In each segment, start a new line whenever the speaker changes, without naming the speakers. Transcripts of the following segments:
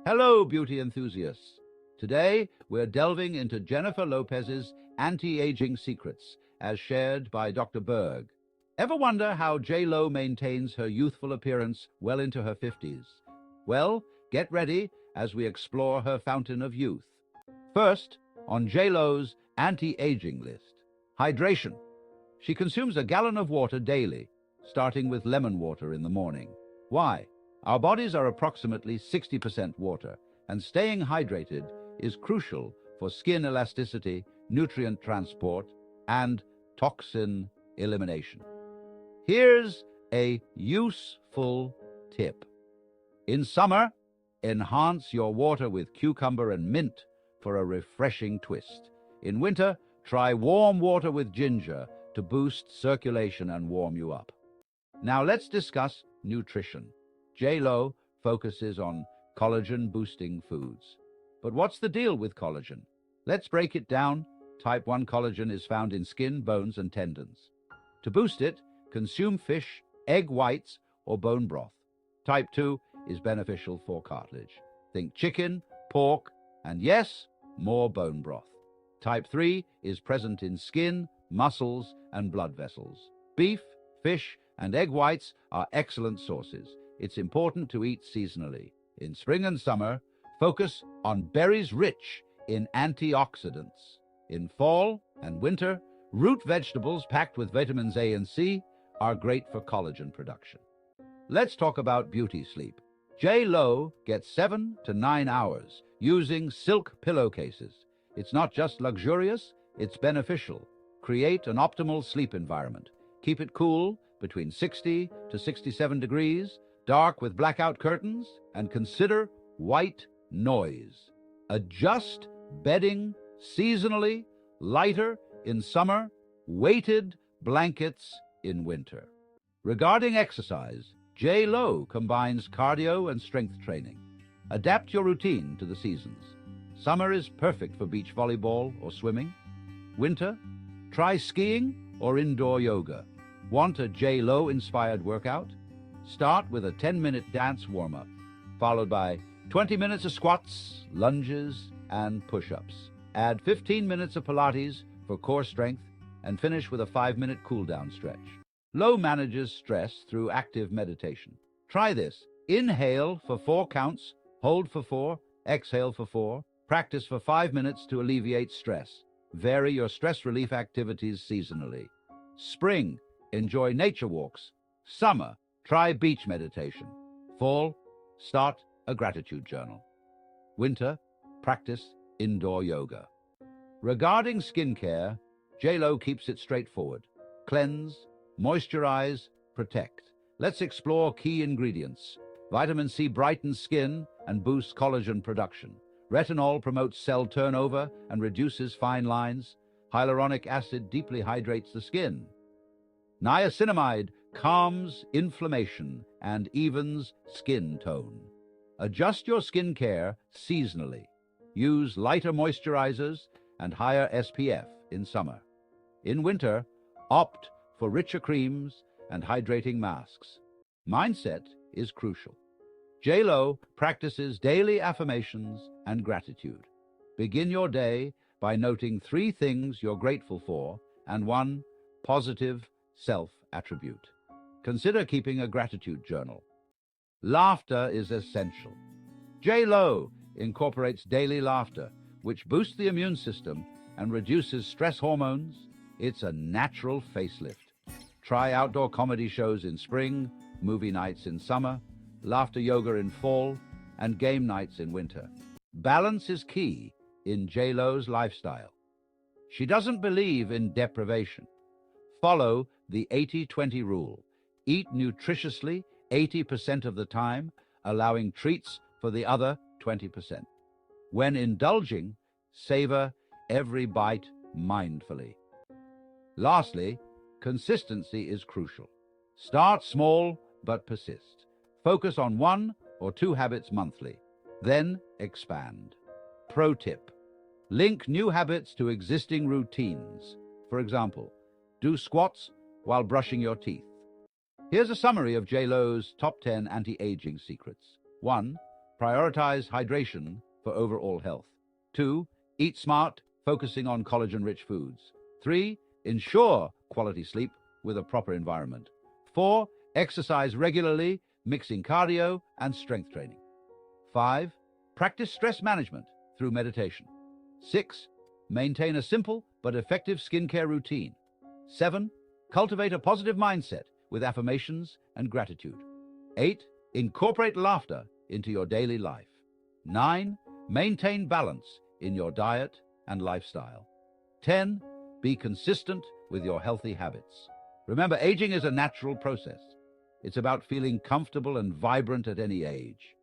Hello, beauty enthusiasts. Today, we're delving into Jennifer Lopez's anti-aging secrets, as shared by Dr. Berg. Ever wonder how J.Lo maintains her youthful appearance well into her 50s? Well, get ready as we explore her fountain of youth. First, on J.Lo's anti-aging list, hydration. She consumes a gallon of water daily, starting with lemon water in the morning. Why? Our bodies are approximately 60% water, and staying hydrated is crucial for skin elasticity, nutrient transport, and toxin elimination. Here's a useful tip. In summer, enhance your water with cucumber and mint for a refreshing twist. In winter, try warm water with ginger to boost circulation and warm you up. Now let's discuss nutrition. J.Lo focuses on collagen-boosting foods. But what's the deal with collagen? Let's break it down. Type 1 collagen is found in skin, bones, and tendons. To boost it, consume fish, egg whites, or bone broth. Type 2 is beneficial for cartilage. Think chicken, pork, and yes, more bone broth. Type 3 is present in skin, muscles, and blood vessels. Beef, fish, and egg whites are excellent sources. It's important to eat seasonally. In spring and summer, focus on berries rich in antioxidants. In fall and winter, root vegetables packed with vitamins A and C are great for collagen production. Let's talk about beauty sleep. J.Lo gets 7 to 9 hours using silk pillowcases. It's not just luxurious, it's beneficial. Create an optimal sleep environment. Keep it cool between 60 to 67 degrees, dark with blackout curtains, and consider white noise. Adjust bedding seasonally, lighter in summer, weighted blankets in winter. Regarding exercise, J.Lo combines cardio and strength training. Adapt your routine to the seasons. Summer is perfect for beach volleyball or swimming. Winter, try skiing or indoor yoga. Want a J.Lo-inspired workout? Start with a 10-minute dance warm-up, followed by 20 minutes of squats, lunges, and push-ups. Add 15 minutes of Pilates for core strength, and finish with a 5-minute cool-down stretch. Lo manages stress through active meditation. Try this. Inhale for 4 counts, hold for 4, exhale for 4. Practice for 5 minutes to alleviate stress. Vary your stress relief activities seasonally. Spring, enjoy nature walks. Summer, try beach meditation. Fall, start a gratitude journal. Winter, practice indoor yoga. Regarding skincare, J.Lo keeps it straightforward. Cleanse, moisturize, protect. Let's explore key ingredients. Vitamin C brightens skin and boosts collagen production. Retinol promotes cell turnover and reduces fine lines. Hyaluronic acid deeply hydrates the skin. Niacinamide calms inflammation and evens skin tone. Adjust your skincare seasonally. Use lighter moisturizers and higher SPF in summer. In winter, opt for richer creams and hydrating masks. Mindset is crucial. J.Lo practices daily affirmations and gratitude. Begin your day by noting 3 things you're grateful for and 1 positive self-attribute. Consider keeping a gratitude journal. Laughter is essential. J.Lo incorporates daily laughter, which boosts the immune system and reduces stress hormones. It's a natural facelift. Try outdoor comedy shows in spring, movie nights in summer, laughter yoga in fall, and game nights in winter. Balance is key in J.Lo's lifestyle. She doesn't believe in deprivation. Follow the 80-20 rule. Eat nutritiously 80% of the time, allowing treats for the other 20%. When indulging, savor every bite mindfully. Lastly, consistency is crucial. Start small but persist. Focus on 1 or 2 habits monthly, then expand. Pro tip: link new habits to existing routines. For example, do squats while brushing your teeth. Here's a summary of J.Lo's top 10 anti-aging secrets. 1. Prioritize hydration for overall health. 2. Eat smart, focusing on collagen-rich foods. 3. Ensure quality sleep with a proper environment. 4. Exercise regularly, mixing cardio and strength training. 5. Practice stress management through meditation. 6. Maintain a simple but effective skincare routine. 7. Cultivate a positive mindset with affirmations and gratitude. 8. Incorporate laughter into your daily life. 9. Maintain balance in your diet and lifestyle. 10. Be consistent with your healthy habits. Remember, aging is a natural process. It's about feeling comfortable and vibrant at any age.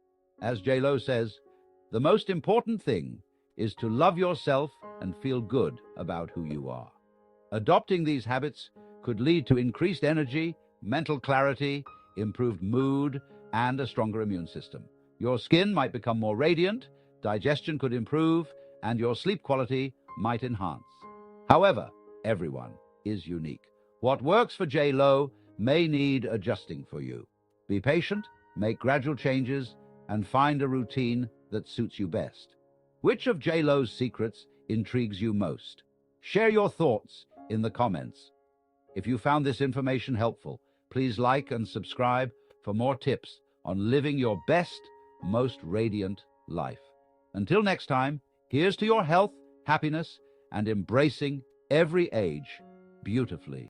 As J.Lo says, the most important thing is to love yourself and feel good about who you are. Adopting these habits could lead to increased energy, mental clarity, improved mood, and a stronger immune system. Your skin might become more radiant, digestion could improve, and your sleep quality might enhance. However, everyone is unique. What works for J.Lo may need adjusting for you. Be patient, make gradual changes, and find a routine that suits you best. Which of J.Lo's secrets intrigues you most? Share your thoughts in the comments. If you found this information helpful, please like and subscribe for more tips on living your best, most radiant life. Until next time, here's to your health, happiness, and embracing every age beautifully.